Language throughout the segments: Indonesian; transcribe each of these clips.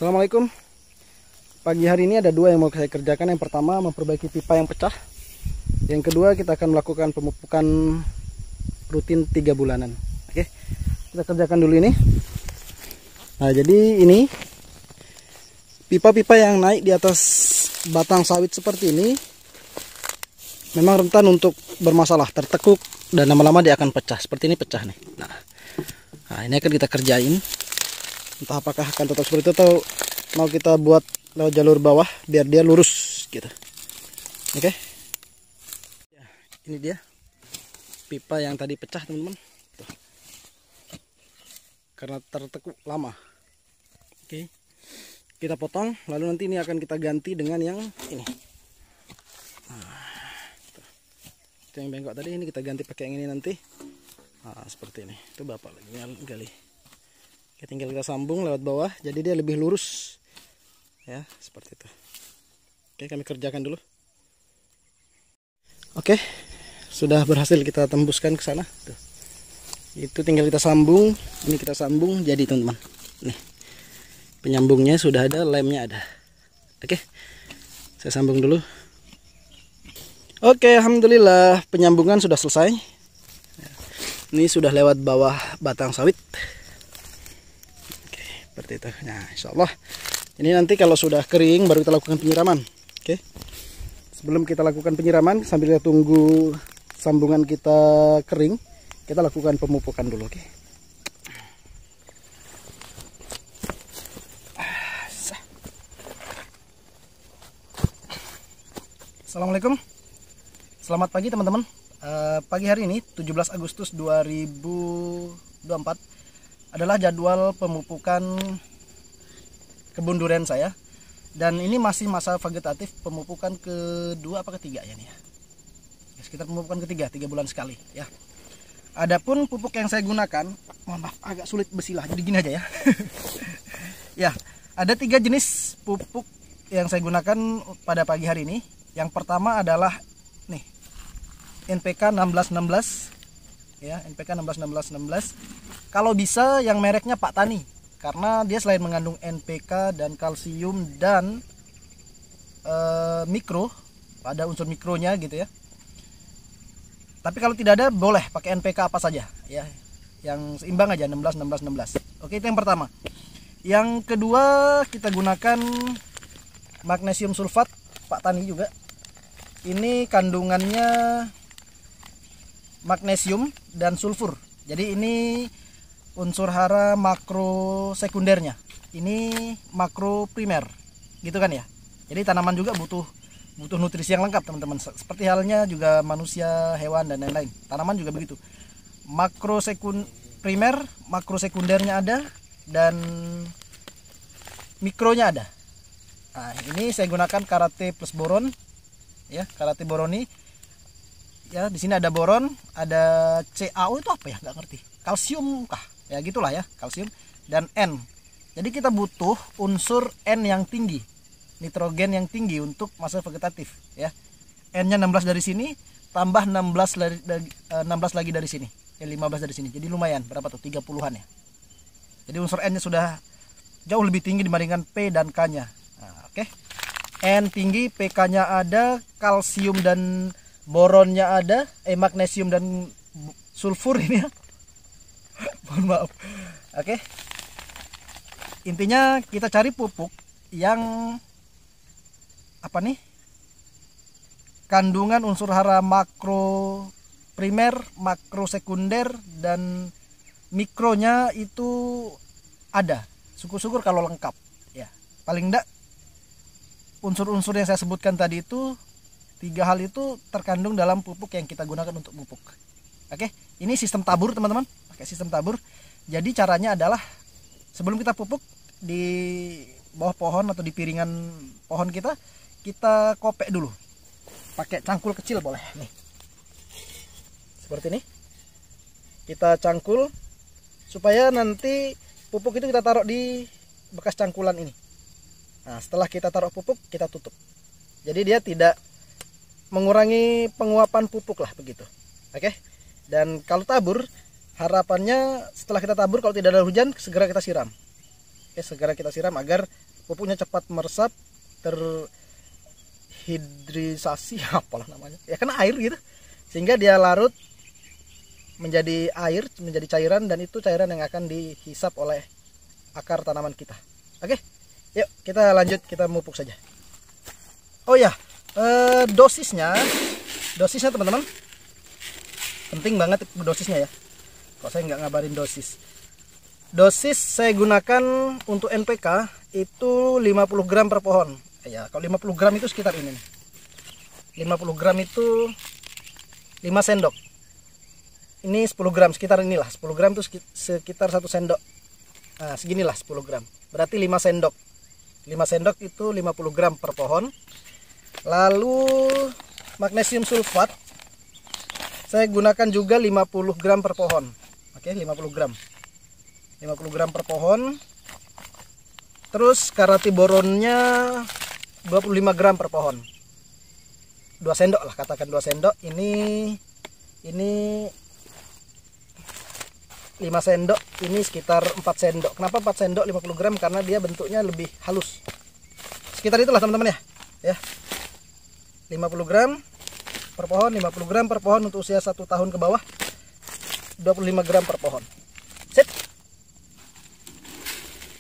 Assalamualaikum. Pagi hari ini ada dua yang mau saya kerjakan. Yang pertama memperbaiki pipa yang pecah. Yang kedua kita akan melakukan pemupukan rutin 3 bulanan. Oke, kita kerjakan dulu ini. Nah, jadi ini pipa-pipa yang naik di atas batang sawit seperti ini memang rentan untuk bermasalah, tertekuk, dan lama-lama dia akan pecah. Seperti ini pecah nih. Nah, ini akan kita kerjain. Entah apakah akan tetap seperti itu atau mau kita buat lewat jalur bawah biar dia lurus gitu. Oke. Ya, ini dia pipa yang tadi pecah, teman-teman. Tuh. Karena tertekuk lama. Oke. Kita potong, lalu nanti ini akan kita ganti dengan yang ini. Itu yang bengkok tadi, ini kita ganti pakai yang ini nanti. Nah, seperti ini. Itu bapak lagi gali. Oke, tinggal kita sambung lewat bawah, jadi dia lebih lurus. Ya, seperti itu. Oke, kami kerjakan dulu. Oke, sudah berhasil kita tembuskan ke sana. Tuh. Itu tinggal kita sambung. Ini kita sambung jadi, teman-teman. Nih, penyambungnya sudah ada, lemnya ada. Oke, saya sambung dulu. Oke, alhamdulillah penyambungan sudah selesai. Ini sudah lewat bawah batang sawit. Oke, seperti itu. Nah, insya Allah ini nanti kalau sudah kering baru kita lakukan penyiraman. Oke. Sebelum kita lakukan penyiraman, sambil kita tunggu sambungan kita kering, kita lakukan pemupukan dulu. Oke. Assalamualaikum. Selamat pagi, teman-teman. Pagi hari ini 17 Agustus 2024 adalah jadwal pemupukan kebun durian saya, dan ini masih masa vegetatif pemupukan kedua apa ketiga ya nih ya. Sekitar pemupukan ketiga, 3 bulan sekali ya. Adapun pupuk yang saya gunakan, mohon maaf agak sulit bersilah, jadi gini aja ya. Ya, ada 3 jenis pupuk yang saya gunakan pada pagi hari ini. Yang pertama adalah nih NPK 1616 ya, NPK 1616. Kalau bisa yang mereknya Pak Tani, karena dia selain mengandung NPK dan kalsium dan mikro, ada unsur mikronya gitu ya. Tapi kalau tidak ada boleh pakai NPK apa saja ya, yang seimbang aja 16. Oke, itu yang pertama. Yang kedua kita gunakan magnesium sulfat Pak Tani juga. Ini kandungannya magnesium dan sulfur. Jadi ini unsur hara makro sekundernya, ini makro primer, gitu kan ya. Jadi tanaman juga butuh nutrisi yang lengkap, teman-teman. Seperti halnya juga manusia, hewan, dan lain-lain. Tanaman juga begitu. Primer, makro sekundernya ada, dan mikronya ada. Nah, ini saya gunakan Karate plus boron, ya, Karate boroni. Ya, di sini ada boron, ada CaO itu apa ya? Nggak ngerti. Kalsium kah? Ya gitulah ya, kalsium, dan N. Jadi kita butuh unsur N yang tinggi, nitrogen yang tinggi untuk masa vegetatif ya. N-nya 16 dari sini, tambah 16 lagi dari sini. Ya, 15 dari sini. Jadi lumayan, berapa tuh? 30-an ya. Jadi unsur N-nya sudah jauh lebih tinggi dibandingkan P dan K-nya. Nah, oke. N tinggi, PK-nya ada, kalsium dan boronnya ada, magnesium dan sulfur ini ya. Mohon maaf. Oke. Intinya kita cari pupuk yang apa nih? Kandungan unsur hara makro primer, makro sekunder, dan mikronya itu ada. Syukur-syukur kalau lengkap ya. Paling enggak unsur-unsur yang saya sebutkan tadi itu, 3 hal itu terkandung dalam pupuk yang kita gunakan untuk pupuk. Oke, ini sistem tabur, teman-teman. Pakai sistem tabur. Jadi caranya adalah sebelum kita pupuk di bawah pohon atau di piringan pohon kita kopek dulu. Pakai cangkul kecil boleh nih. Seperti ini. Kita cangkul supaya nanti pupuk itu kita taruh di bekas cangkulan ini. Nah, setelah kita taruh pupuk, kita tutup. Jadi dia tidak mengurangi penguapan pupuk lah begitu. Oke. Dan kalau tabur, harapannya setelah kita tabur kalau tidak ada hujan segera kita siram. Oke, segera kita siram agar pupuknya cepat meresap, terhidrisasi apalah namanya, ya kena air gitu, sehingga dia larut menjadi air, menjadi cairan, dan itu cairan yang akan dihisap oleh akar tanaman kita. Oke, yuk kita lanjut, kita memupuk saja. Oh ya, dosisnya teman-teman, penting banget dosisnya ya. Kok saya nggak ngabarin dosis? Dosis saya gunakan untuk NPK itu 50 gram per pohon. Ya, kalau 50 gram itu sekitar ini nih. 50 gram itu 5 sendok. Ini 10 gram, sekitar inilah. 10 gram itu sekitar 1 sendok. Nah, seginilah 10 gram. Berarti 5 sendok. 5 sendok itu 50 gram per pohon. Lalu magnesium sulfat saya gunakan juga 50 gram per pohon. Oke, 50 gram. 50 gram per pohon. Terus karati boronnya 25 gram per pohon. 2 sendok lah, katakan 2 sendok. Ini 5 sendok, ini sekitar 4 sendok. Kenapa 4 sendok 50 gram? Karena dia bentuknya lebih halus. Sekitar itulah teman-teman ya. 50 gram per pohon, 50 gram per pohon untuk usia 1 tahun ke bawah. 25 gram per pohon. Sip.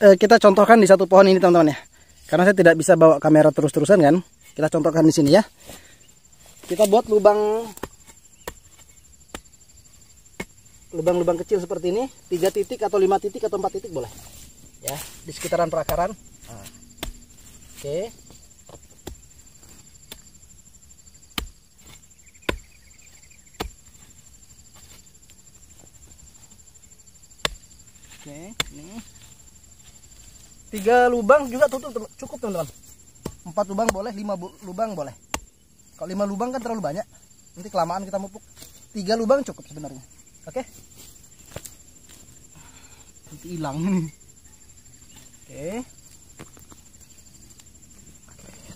Kita contohkan di satu pohon ini teman-teman ya. Karena saya tidak bisa bawa kamera terus-terusan kan. Kita contohkan di sini ya. Kita buat lubang kecil seperti ini, 3 titik atau 5 titik atau 4 titik boleh ya, di sekitaran perakaran. Nah. Oke, ini 3 lubang juga cukup teman-teman. 4 lubang boleh, 5 lubang boleh. Kalau 5 lubang kan terlalu banyak, nanti kelamaan kita mupuk. 3 lubang cukup sebenarnya. Oke, nanti hilang nih. Oke,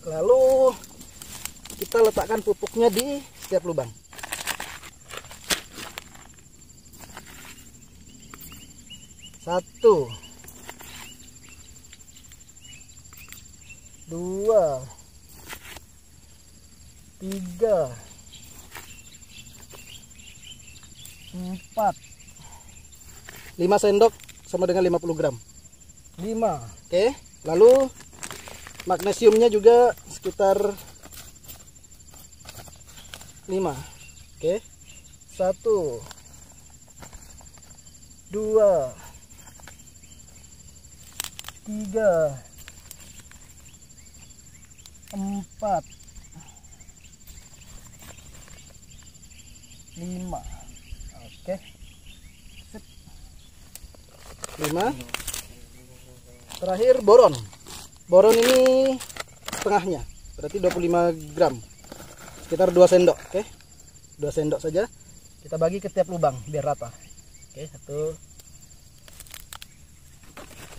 lalu kita letakkan pupuknya di setiap lubang. Satu, 2, 3, 4, 5 sendok sama dengan 50 gram. 5. Oke, lalu magnesiumnya juga sekitar 5. Oke, 1, 2, 3, 4, 5. Oke, 5. Terakhir boron. Boron ini setengahnya, berarti 25 gram, sekitar 2 sendok. Oke, 2 sendok saja. Kita bagi ke tiap lubang biar rata. Oke,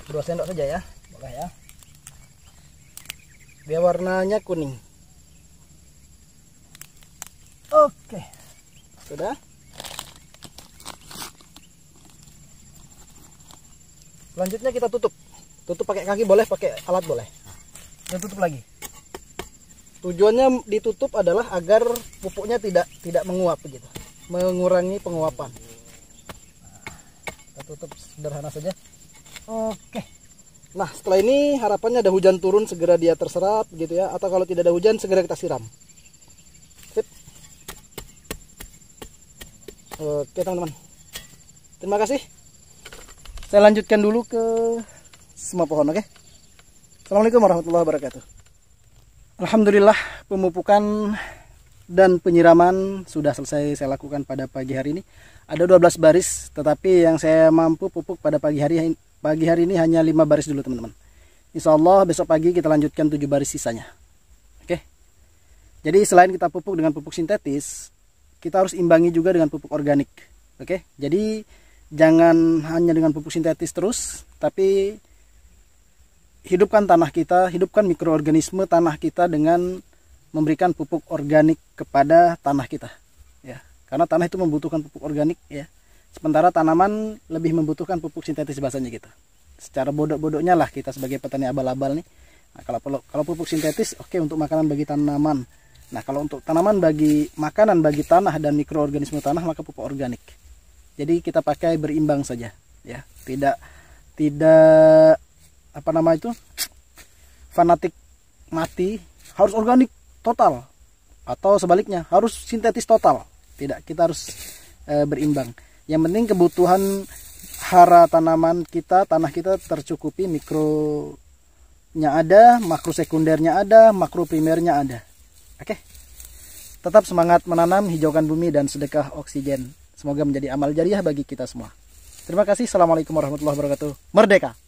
2 sendok saja ya, boleh ya, biar warnanya kuning. Oke, sudah. Selanjutnya kita tutup pakai kaki boleh, pakai alat boleh, dan tutup lagi. Tujuannya ditutup adalah agar pupuknya tidak menguap begitu, mengurangi penguapan. Kita tutup sederhana saja. Oke, nah setelah ini harapannya ada hujan turun, segera dia terserap gitu ya, atau kalau tidak ada hujan segera kita siram. Sip. Oke teman-teman, terima kasih. Saya lanjutkan dulu ke semua pohon. Oke. Assalamualaikum warahmatullahi wabarakatuh. Alhamdulillah, pemupukan dan penyiraman sudah selesai saya lakukan pada pagi hari ini. Ada 12 baris, tetapi yang saya mampu pupuk pada pagi hari ini hanya 5 baris dulu teman-teman. Insya Allah besok pagi kita lanjutkan 7 baris sisanya. Oke. Jadi selain kita pupuk dengan pupuk sintetis, kita harus imbangi juga dengan pupuk organik. Oke. Jadi jangan hanya dengan pupuk sintetis terus, tapi hidupkan tanah kita, hidupkan mikroorganisme tanah kita dengan memberikan pupuk organik kepada tanah kita ya. Karena tanah itu membutuhkan pupuk organik ya. Sementara tanaman lebih membutuhkan pupuk sintetis bahasanya gitu. secara bodoh-bodohnya lah kita sebagai petani abal-abal nih. Nah, kalau pupuk sintetis oke untuk makanan bagi tanaman. Nah, kalau untuk tanaman bagi makanan bagi tanah dan mikroorganisme tanah maka pupuk organik. Jadi kita pakai berimbang saja ya. Tidak apa nama itu? Fanatik mati harus organik total atau sebaliknya harus sintetis total. Tidak, kita harus berimbang. Yang penting kebutuhan hara tanaman kita, tanah kita tercukupi, mikronya ada, makro sekundernya ada, makro primernya ada. Oke. Tetap semangat menanam, hijaukan bumi dan sedekah oksigen. Semoga menjadi amal jariah bagi kita semua. Terima kasih. Assalamualaikum warahmatullahi wabarakatuh. Merdeka!